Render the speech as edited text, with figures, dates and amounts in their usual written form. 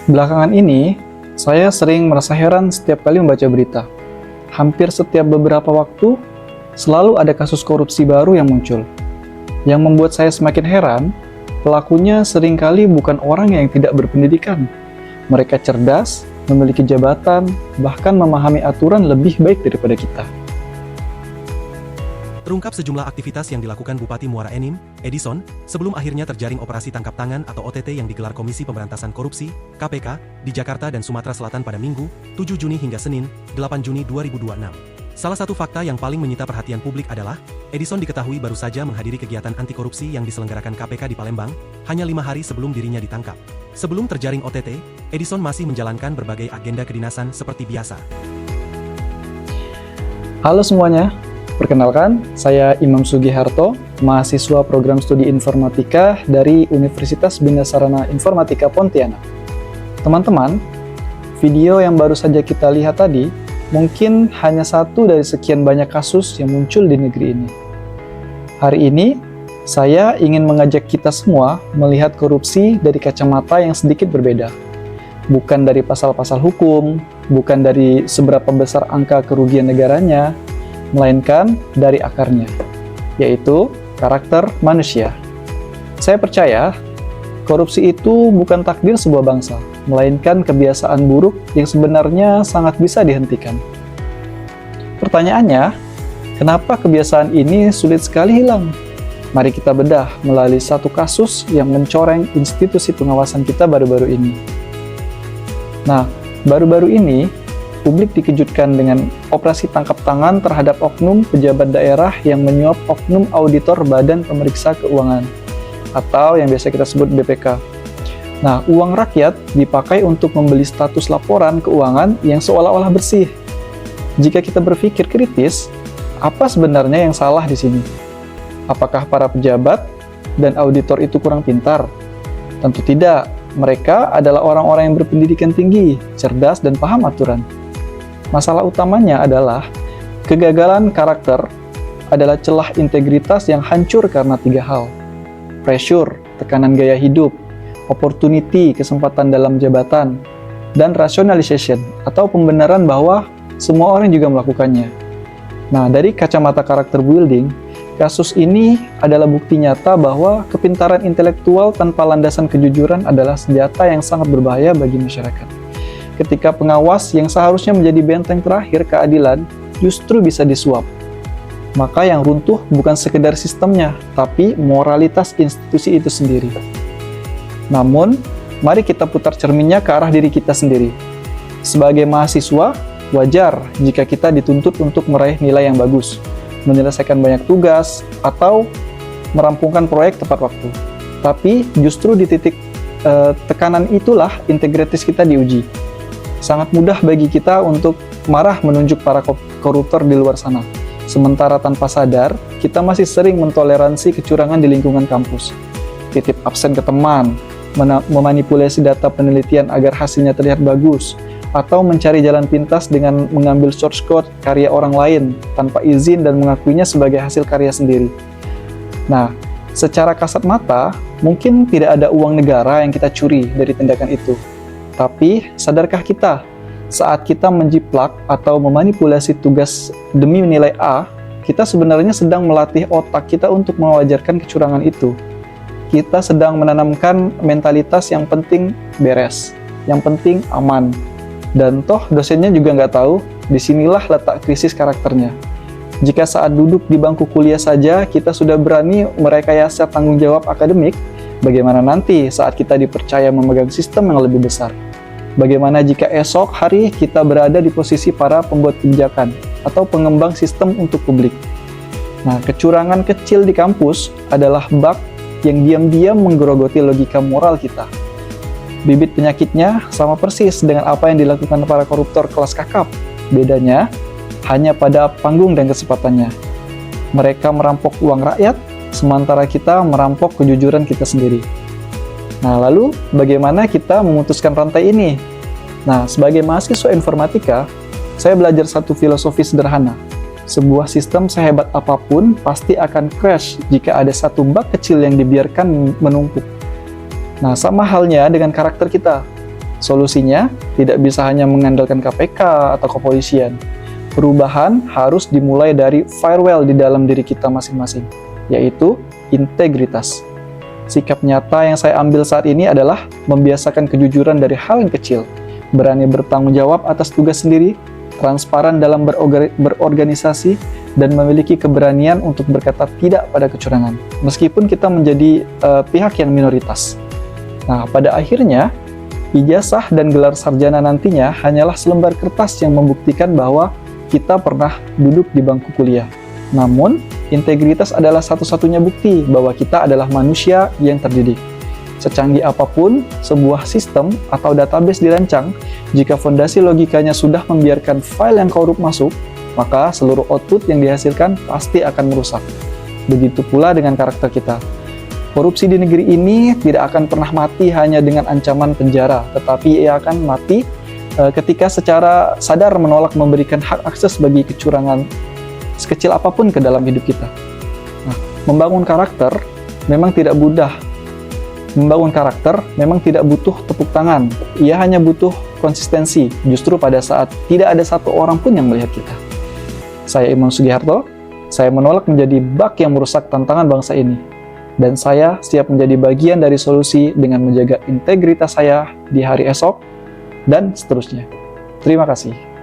Belakangan ini, saya sering merasa heran setiap kali membaca berita. Hampir setiap beberapa waktu, selalu ada kasus korupsi baru yang muncul. Yang membuat saya semakin heran, pelakunya seringkali bukan orang yang tidak berpendidikan. Mereka cerdas, memiliki jabatan, bahkan memahami aturan lebih baik daripada kita. Terungkap sejumlah aktivitas yang dilakukan Bupati Muara Enim, Edison, sebelum akhirnya terjaring operasi tangkap tangan atau OTT yang digelar Komisi Pemberantasan Korupsi, KPK, di Jakarta dan Sumatera Selatan pada Minggu, 7 Juni hingga Senin, 8 Juni 2026. Salah satu fakta yang paling menyita perhatian publik adalah, Edison diketahui baru saja menghadiri kegiatan anti korupsi yang diselenggarakan KPK di Palembang, hanya 5 hari sebelum dirinya ditangkap. Sebelum terjaring OTT, Edison masih menjalankan berbagai agenda kedinasan seperti biasa. Halo semuanya, perkenalkan, saya Imam Sugiharto, mahasiswa program studi informatika dari Universitas Bina Sarana Informatika Pontianak. Teman-teman, video yang baru saja kita lihat tadi mungkin hanya satu dari sekian banyak kasus yang muncul di negeri ini. Hari ini, saya ingin mengajak kita semua melihat korupsi dari kacamata yang sedikit berbeda. Bukan dari pasal-pasal hukum, bukan dari seberapa besar angka kerugian negaranya, melainkan dari akarnya, yaitu karakter manusia. Saya percaya, korupsi itu bukan takdir sebuah bangsa, melainkan kebiasaan buruk yang sebenarnya sangat bisa dihentikan. Pertanyaannya, kenapa kebiasaan ini sulit sekali hilang? Mari kita bedah melalui satu kasus yang mencoreng institusi pengawasan kita baru-baru ini. Nah, baru-baru ini, publik dikejutkan dengan operasi tangkap tangan terhadap oknum pejabat daerah yang menyuap oknum auditor Badan Pemeriksa Keuangan, atau yang biasa kita sebut BPK. Nah, uang rakyat dipakai untuk membeli status laporan keuangan yang seolah-olah bersih. Jika kita berpikir kritis, apa sebenarnya yang salah di sini? Apakah para pejabat dan auditor itu kurang pintar? Tentu tidak. Mereka adalah orang-orang yang berpendidikan tinggi, cerdas, dan paham aturan. Masalah utamanya adalah kegagalan karakter adalah celah integritas yang hancur karena 3 hal. Pressure, tekanan gaya hidup, opportunity, kesempatan dalam jabatan, dan rationalization, atau pembenaran bahwa semua orang juga melakukannya. Nah, dari kacamata karakter building, kasus ini adalah bukti nyata bahwa kepintaran intelektual tanpa landasan kejujuran adalah senjata yang sangat berbahaya bagi masyarakat. Ketika pengawas yang seharusnya menjadi benteng terakhir keadilan justru bisa disuap. Maka yang runtuh bukan sekedar sistemnya, tapi moralitas institusi itu sendiri. Namun, mari kita putar cerminnya ke arah diri kita sendiri. Sebagai mahasiswa, wajar jika kita dituntut untuk meraih nilai yang bagus, menyelesaikan banyak tugas, atau merampungkan proyek tepat waktu. Tapi justru di titik tekanan itulah integritas kita diuji. Sangat mudah bagi kita untuk marah menunjuk para koruptor di luar sana. Sementara tanpa sadar, kita masih sering mentoleransi kecurangan di lingkungan kampus. Titip absen ke teman, memanipulasi data penelitian agar hasilnya terlihat bagus, atau mencari jalan pintas dengan mengambil source code karya orang lain tanpa izin dan mengakuinya sebagai hasil karya sendiri. Nah, secara kasat mata, mungkin tidak ada uang negara yang kita curi dari tindakan itu. Tapi, sadarkah kita, saat kita menjiplak atau memanipulasi tugas demi nilai A, kita sebenarnya sedang melatih otak kita untuk mewajarkan kecurangan itu. Kita sedang menanamkan mentalitas yang penting beres, yang penting aman. Dan toh dosennya juga nggak tahu, disinilah letak krisis karakternya. Jika saat duduk di bangku kuliah saja kita sudah berani merekayasa tanggung jawab akademik, bagaimana nanti saat kita dipercaya memegang sistem yang lebih besar? Bagaimana jika esok hari kita berada di posisi para pembuat kebijakan atau pengembang sistem untuk publik? Nah, kecurangan kecil di kampus adalah bug yang diam-diam menggerogoti logika moral kita. Bibit penyakitnya sama persis dengan apa yang dilakukan para koruptor kelas kakap. Bedanya hanya pada panggung dan kesempatannya. Mereka merampok uang rakyat, sementara kita merampok kejujuran kita sendiri. Nah, lalu bagaimana kita memutuskan rantai ini? Nah, sebagai mahasiswa informatika, saya belajar satu filosofi sederhana. Sebuah sistem sehebat apapun pasti akan crash jika ada satu bug kecil yang dibiarkan menumpuk. Nah, sama halnya dengan karakter kita. Solusinya tidak bisa hanya mengandalkan KPK atau kepolisian. Perubahan harus dimulai dari firewall di dalam diri kita masing-masing, yaitu integritas. Sikap nyata yang saya ambil saat ini adalah membiasakan kejujuran dari hal yang kecil, berani bertanggung jawab atas tugas sendiri, transparan dalam berorganisasi, dan memiliki keberanian untuk berkata tidak pada kecurangan, meskipun kita menjadi pihak yang minoritas. Nah, pada akhirnya, ijazah dan gelar sarjana nantinya hanyalah selembar kertas yang membuktikan bahwa kita pernah duduk di bangku kuliah. Namun, integritas adalah satu-satunya bukti bahwa kita adalah manusia yang terdidik. Secanggih apapun sebuah sistem atau database dirancang, jika fondasi logikanya sudah membiarkan file yang korup masuk, maka seluruh output yang dihasilkan pasti akan merusak. Begitu pula dengan karakter kita. Korupsi di negeri ini tidak akan pernah mati hanya dengan ancaman penjara, tetapi ia akan mati ketika secara sadar menolak memberikan hak akses bagi kecurangan sekecil apapun ke dalam hidup kita. Nah, membangun karakter memang tidak mudah. Membangun karakter memang tidak butuh tepuk tangan. Ia hanya butuh konsistensi, justru pada saat tidak ada satu orang pun yang melihat kita. Saya Imam Sugiharto, saya menolak menjadi bak yang merusak tantangan bangsa ini. Dan saya siap menjadi bagian dari solusi dengan menjaga integritas saya di hari esok, dan seterusnya. Terima kasih.